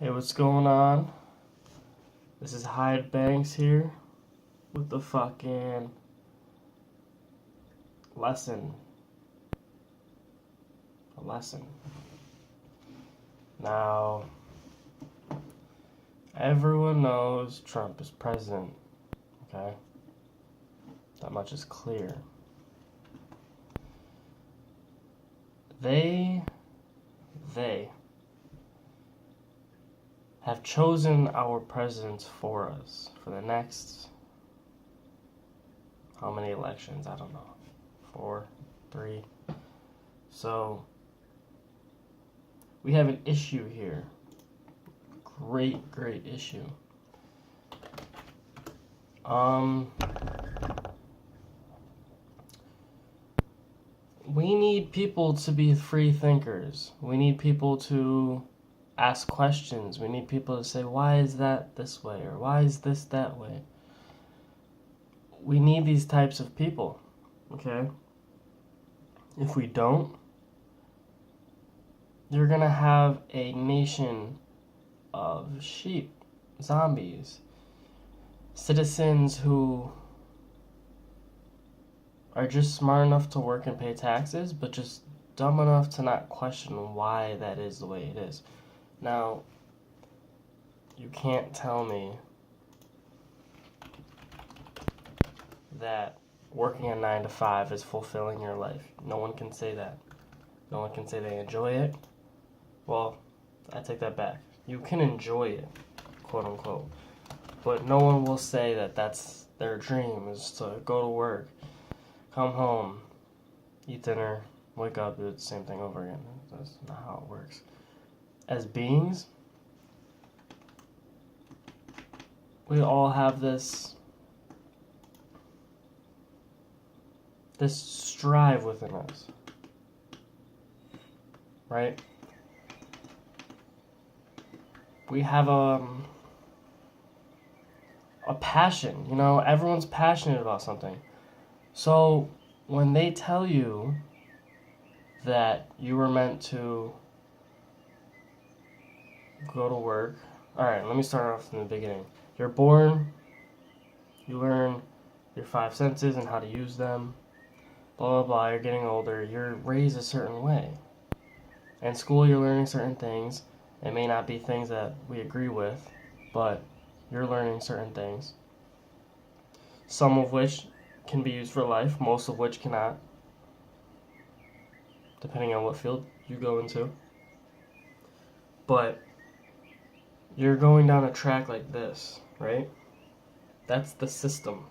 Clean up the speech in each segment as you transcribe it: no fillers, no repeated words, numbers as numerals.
Hey, what's going on? This is Hyde Banks here with the fucking lesson. A lesson. Now, everyone knows Trump is president, okay? That much is clear. They have chosen our presidents for us for the next, how many elections? I don't know. 4, 3. So, we have an issue here. Great issue. We need people to be free thinkers. We need people to ask questions. We need people to say, why is that this way? Or why is this that way? We need these types of people, okay? If we don't, you're gonna have a nation of sheep, zombies, citizens who are just smart enough to work and pay taxes, but just dumb enough to not question why that is the way it is. Now, you can't tell me that working a 9 to 5 is fulfilling your life. No one can say that. No one can say they enjoy it. Well, I take that back. You can enjoy it, quote unquote. But no one will say that that's their dream, is to go to work, come home, eat dinner, wake up, do the same thing over again. That's not how it works. As beings, we all have this strive within us, right? We have a passion, you know, everyone's passionate about something. So when they tell you that you were meant to go to work, alright, let me start off in the beginning. You're born, you learn your 5 senses and how to use them, blah blah blah, you're getting older, you're raised a certain way. In school you're learning certain things. It may not be things that we agree with, but you're learning certain things. Some of which can be used for life, most of which cannot, depending on what field you go into. But you're going down a track like this, right? That's the system.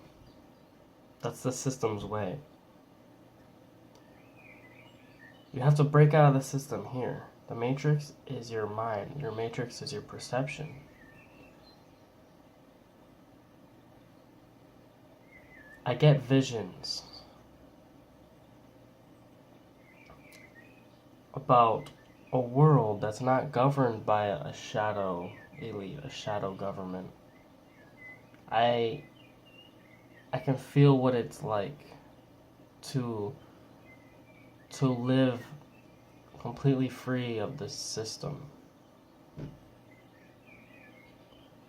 That's the system's way. You have to break out of the system here. The matrix is your mind. Your matrix is your perception. I get visions about a world that's not governed by a shadow elite, a shadow government. I can feel what it's like to live completely free of this system.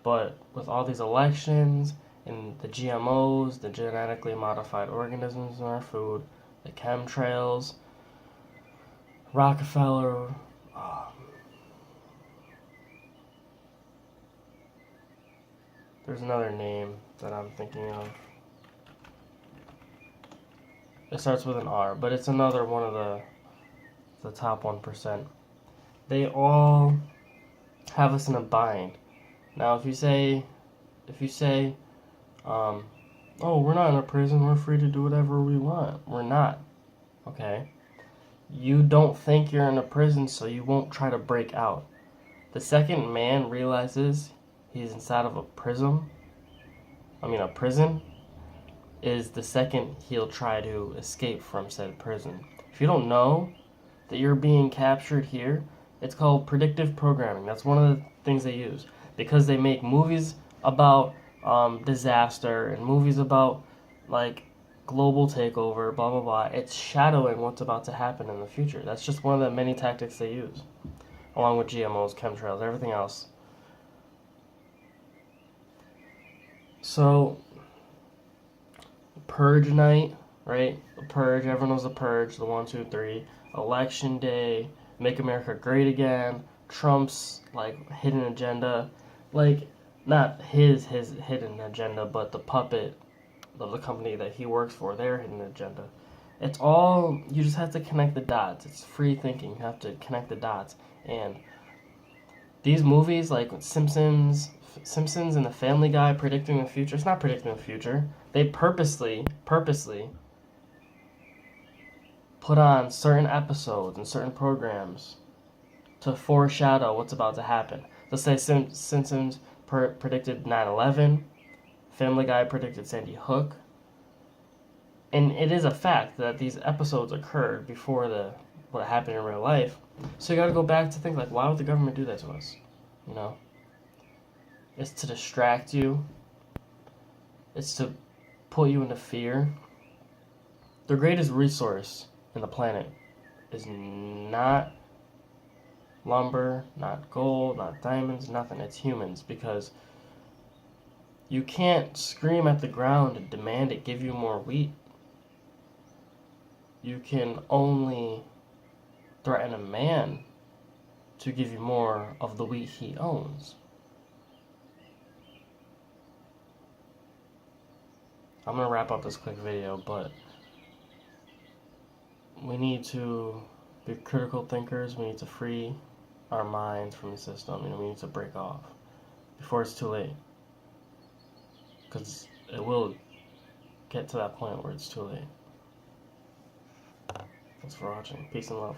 But with all these elections and the GMOs, the genetically modified organisms in our food, the chemtrails, Rockefeller, there's another name that I'm thinking of. It starts with an R, but it's another one of the top 1%. They all have us in a bind. Now, if you say, oh, we're not in a prison, we're free to do whatever we want. We're not, okay? You don't think you're in a prison, so you won't try to break out. The second man realizes he's inside of a prison, is the second he'll try to escape from said prison. If you don't know that you're being captured here, it's called predictive programming. That's one of the things they use. Because they make movies about disaster and movies about like global takeover, blah blah blah. It's shadowing what's about to happen in the future. That's just one of the many tactics they use, along with GMOs, chemtrails, everything else. So, Purge night, right? The Purge, everyone knows the Purge, the 1, 2, 3. Election day, Make America Great Again, Trump's, like, hidden agenda. Like, not his hidden agenda, but the puppet of the company that he works for, their hidden agenda. It's all, you just have to connect the dots. It's free thinking. You have to connect the dots. And these movies, like Simpsons and The Family Guy, predicting the future, it's not predicting the future. They purposely put on certain episodes and certain programs to foreshadow what's about to happen. Let's say Simpsons predicted 9/11, Family Guy predicted Sandy Hook. And it is a fact that these episodes occurred before what happened in real life. So you got to go back to think, like, why would the government do that to us? You know, it's to distract you. It's to put you into fear. The greatest resource in the planet is not lumber, not gold, not diamonds, nothing. It's humans, because you can't scream at the ground and demand it give you more wheat. You can only threaten a man to give you more of the wheat he owns. I'm going to wrap up this quick video, but we need to be critical thinkers. We need to free our minds from the system. We need to break off before it's too late. Because it will get to that point where it's too late. Thanks for watching. Peace and love.